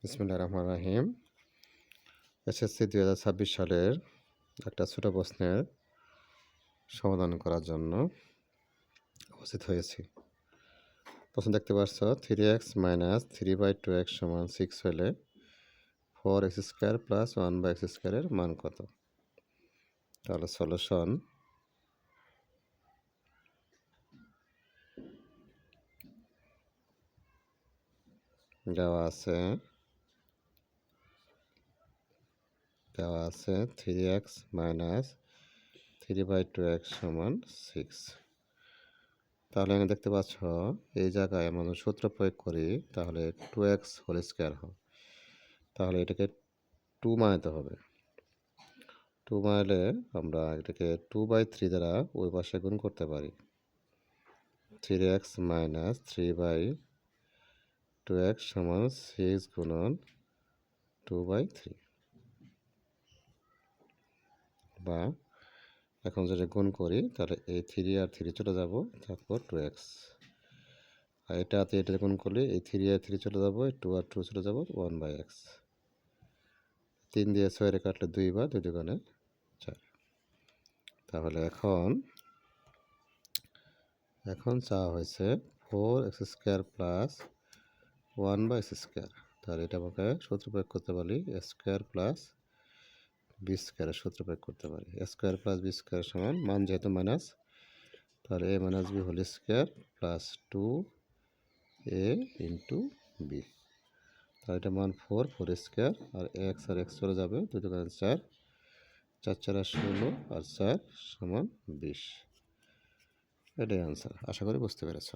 বিসমিল্লাহির রহমানির রহিম। এসএসসি 2026 সালের একটা ছোট প্রশ্নের সমাধান করার জন্য উপস্থিত হয়েছি। প্রশ্ন দেখতে পাচ্ছ 3x - 3/2x = 6 হলে 4x² + 1/x² এর মান কত? তাহলে সলিউশন দেওয়া আছে 3x - 3/2x = 6। তাহলে এখানে দেখতে পাচ্ছ এই জায়গায় আমরা সূত্র প্রয়োগ করি তাহলে 2x² হয়। তাহলে এটাকে 2 বানাতে হবে। 2 বানালে আমরা এটাকে 2/3 দ্বারা ওই পাশে গুণ করতে পারি। 3x - 3/2x = 6 গুণন 2/3 বা এখন যদি গুণ করি তাহলে এই 3 আর 3 চলে যাব, তারপর 2x। আর এটাতে এটা গুণ করলে এই 3 আর 3 চলে যাব, 2 আর 2 চলে যাব, 1/x। 3 দিয়ে 6 রে কাটলে 2 বা 2 দুগুণে 4। তাহলে এখন চাওয়া হয়েছে 4x² + 1/x²। তাহলে এটা আমাকে সূত্র প্রয়োগ করতে পারি, a² + b² এর সূত্র প্রয়োগ করতে পারি। a² + b² সমান মান যেহেতু মাইনাস, তাহলে a - b² + 2a * b। তাহলে এটা মান 4² আর x চলে যাবে, 2 দুগুণে 4, 4 4 16 আর 4 = 20। এটাই আনসার। আশা করি বুঝতে পেরেছ।